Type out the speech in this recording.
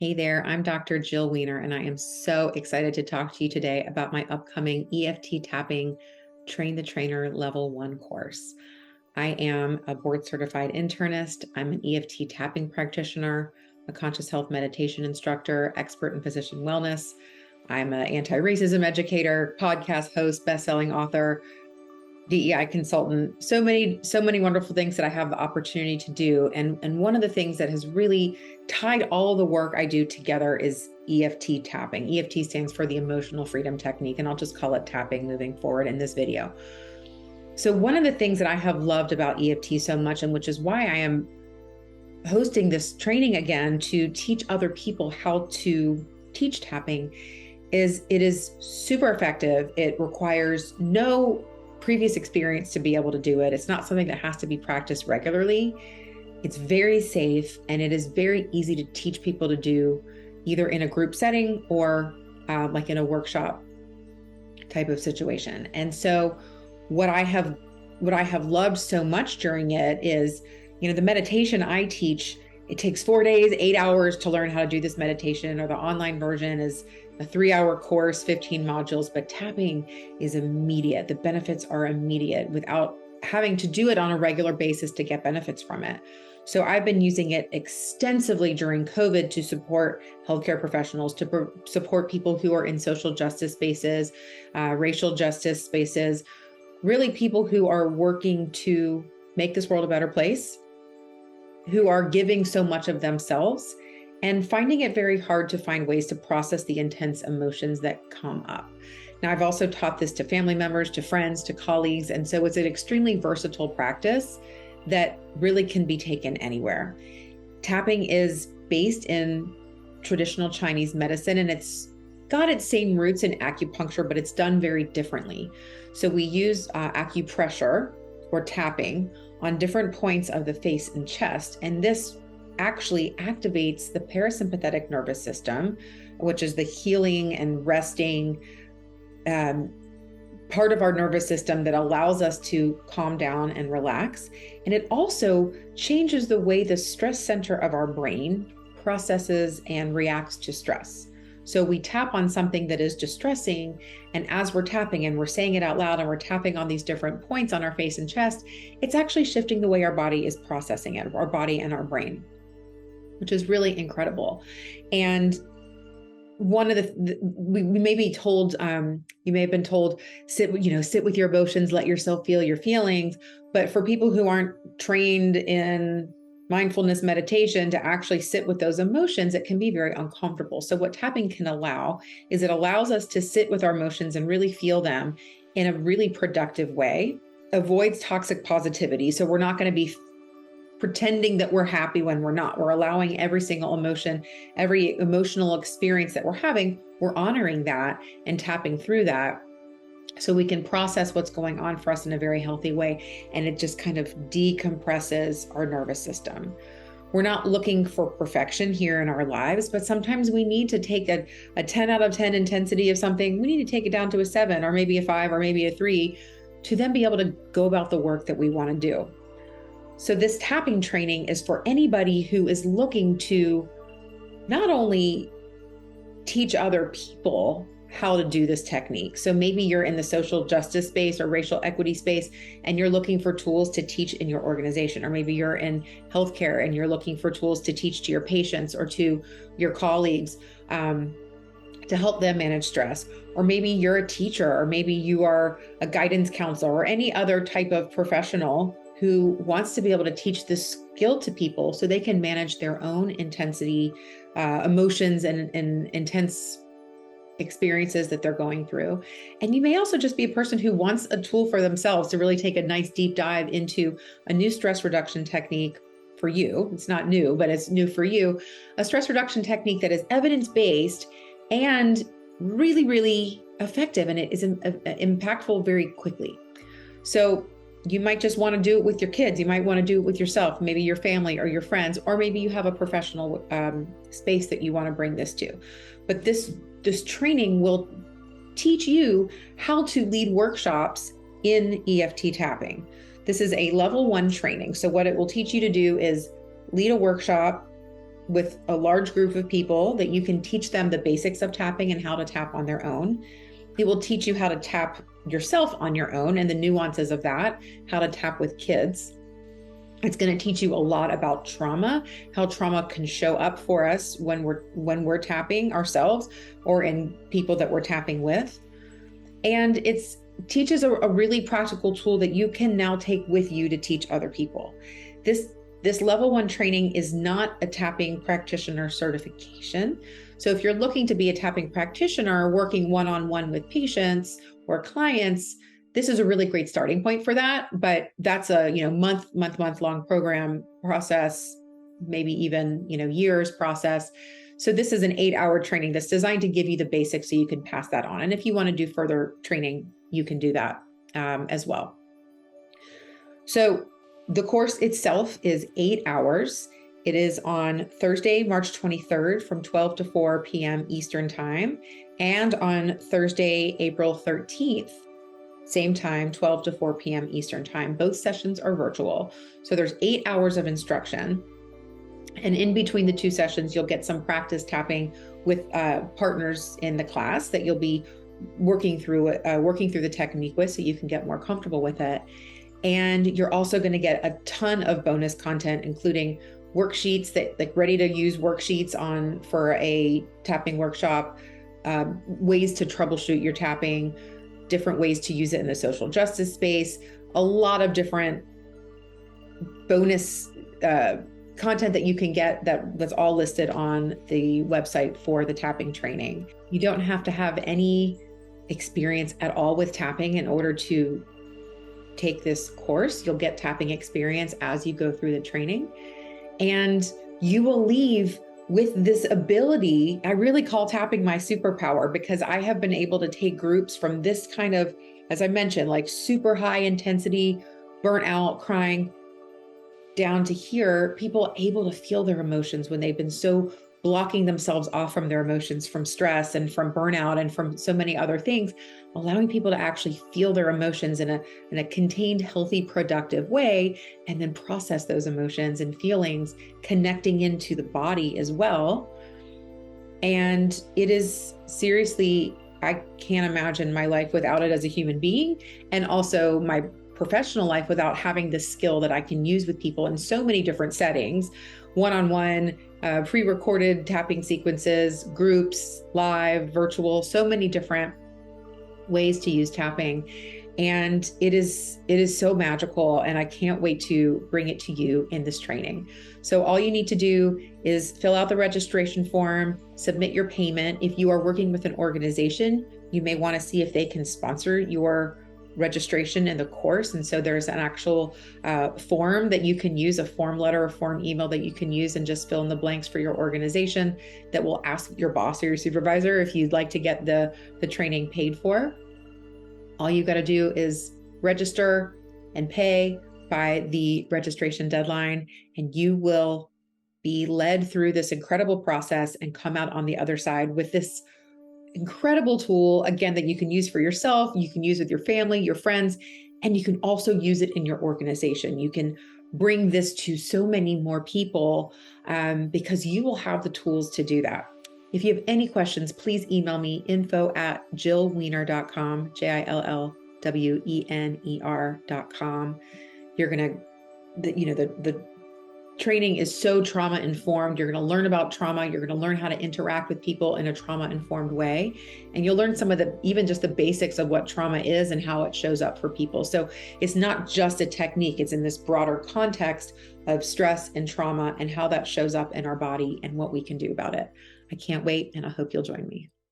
Hey there, I'm Dr. Jill Wener, and I am so excited to talk to you today about my upcoming EFT tapping Train the Trainer Level 1 course. I am a board certified internist. I'm an EFT tapping practitioner, a conscious health meditation instructor, expert in physician wellness. I'm an anti-racism educator, podcast host, best-selling author, DEI consultant, so many wonderful things that I have the opportunity to do. And one of the things that has really tied all of the work I do together is EFT tapping. EFT stands for the Emotional Freedom Technique, and I'll just call it tapping moving forward in this video. So one of the things that I have loved about EFT so much, and which is why I am hosting this training again to teach other people how to teach tapping, is it is super effective. It requires no previous experience to be able to do it. It's not something that has to be practiced regularly. It's very safe, and it is very easy to teach people to do either in a group setting or like in a workshop type of situation. And so what I have loved so much during it is, the meditation I teach, it takes 4 days, 8 hours to learn how to do this meditation, or the online version is a 3-hour course, 15 modules, but tapping is immediate. The benefits are immediate without having to do it on a regular basis to get benefits from it. So I've been using it extensively during COVID to support healthcare professionals, to support people who are in social justice spaces, racial justice spaces, really people who are working to make this world a better place, who are giving so much of themselves and finding it very hard to find ways to process the intense emotions that come up. Now, I've also taught this to family members, to friends, to colleagues, and so it's an extremely versatile practice that really can be taken anywhere. Tapping is based in traditional Chinese medicine, and it's got its same roots in acupuncture, but it's done very differently. So we use acupressure or tapping on different points of the face and chest, and this actually activates the parasympathetic nervous system, which is the healing and resting part of our nervous system that allows us to calm down and relax. And it also changes the way the stress center of our brain processes and reacts to stress. So we tap on something that is distressing, and as we're tapping and we're saying it out loud and we're tapping on these different points on our face and chest, it's actually shifting the way our body is processing it, our body and our brain, which is really incredible. And one of we may be told, you may have been told, sit with your emotions, let yourself feel your feelings. But for people who aren't trained in mindfulness meditation to actually sit with those emotions, it can be very uncomfortable. So what tapping can allow is it allows us to sit with our emotions and really feel them in a really productive way, avoids toxic positivity. So we're not going to be pretending that we're happy when we're not. We're allowing every single emotion, every emotional experience that we're having, we're honoring that and tapping through that so we can process what's going on for us in a very healthy way. And it just kind of decompresses our nervous system. We're not looking for perfection here in our lives, but sometimes we need to take a 10 out of 10 intensity of something. We need to take it down to a 7 or maybe a 5 or maybe a 3 to then be able to go about the work that we want to do. So this tapping training is for anybody who is looking to not only teach other people how to do this technique. So maybe you're in the social justice space or racial equity space, and you're looking for tools to teach in your organization, or maybe you're in healthcare and you're looking for tools to teach to your patients or to your colleagues to help them manage stress. Or maybe you're a teacher, or maybe you are a guidance counselor or any other type of professional who wants to be able to teach this skill to people so they can manage their own intensity, emotions and intense experiences that they're going through. And you may also just be a person who wants a tool for themselves to really take a nice deep dive into a new stress reduction technique for you. It's not new, but it's new for you. A stress reduction technique that is evidence-based and really, really effective, and it is impactful very quickly. So you might just want to do it with your kids. You might want to do it with yourself, maybe your family or your friends, or maybe you have a professional space that you want to bring this to. But this training will teach you how to lead workshops in EFT tapping. This is a level 1 training. So what it will teach you to do is lead a workshop with a large group of people that you can teach them the basics of tapping and how to tap on their own. It will teach you how to tap yourself on your own and the nuances of that, how to tap with kids. It's going to teach you a lot about trauma, how trauma can show up for us when we're tapping ourselves or in people that we're tapping with. And it teaches a really practical tool that you can now take with you to teach other people. This level 1 training is not a tapping practitioner certification. So if you're looking to be a tapping practitioner working one-on-one with patients or clients, this is a really great starting point for that. But that's a month long program process, maybe even years process. So this is an 8-hour training that's designed to give you the basics so you can pass that on. And if you want to do further training, you can do that as well. So the course itself is 8 hours. It is on Thursday, March 23rd from 12 to 4 p.m. Eastern time, and on Thursday, April 13th, same time, 12 to 4 p.m. Eastern time. Both sessions are virtual. So there's 8 hours of instruction. And in between the two sessions, you'll get some practice tapping with partners in the class that you'll be working through the technique with, so you can get more comfortable with it. And you're also going to get a ton of bonus content, including worksheets ready to use worksheets for a tapping workshop, ways to troubleshoot your tapping, different ways to use it in the social justice space, a lot of different bonus content that you can get that's all listed on the website for the tapping training. You don't have to have any experience at all with tapping in order to take this course. You'll get tapping experience as you go through the training, and you will leave with this ability. I really call tapping my superpower, because I have been able to take groups from this kind of, as I mentioned, like super high intensity, burnout, crying, down to here, people able to feel their emotions when they've been so blocking themselves off from their emotions, from stress and from burnout and from so many other things, allowing people to actually feel their emotions in a contained, healthy, productive way, and then process those emotions and feelings, connecting into the body as well. And it is seriously, I can't imagine my life without it as a human being, and also my professional life without having this skill that I can use with people in so many different settings, one-on-one, pre-recorded tapping sequences, groups, live, virtual, so many different ways to use tapping. And it is so magical, and I can't wait to bring it to you in this training. So all you need to do is fill out the registration form, submit your payment. If you are working with an organization, you may want to see if they can sponsor your registration in the course. And so there's an actual form that you can use, a form letter or form email that you can use, and just fill in the blanks for your organization that will ask your boss or your supervisor if you'd like to get the training paid for. All you got to do is register and pay by the registration deadline, and you will be led through this incredible process and come out on the other side with this incredible tool, again, that you can use for yourself, you can use with your family, your friends, and you can also use it in your organization. You can bring this to so many more people because you will have the tools to do that. If you have any questions, please email me, info@jillwener.com, JILLWENER.com. You're going to, the training is so trauma informed. You're going to learn about trauma. You're going to learn how to interact with people in a trauma informed way. And you'll learn some of even just the basics of what trauma is and how it shows up for people. So it's not just a technique. It's in this broader context of stress and trauma and how that shows up in our body and what we can do about it. I can't wait, and I hope you'll join me.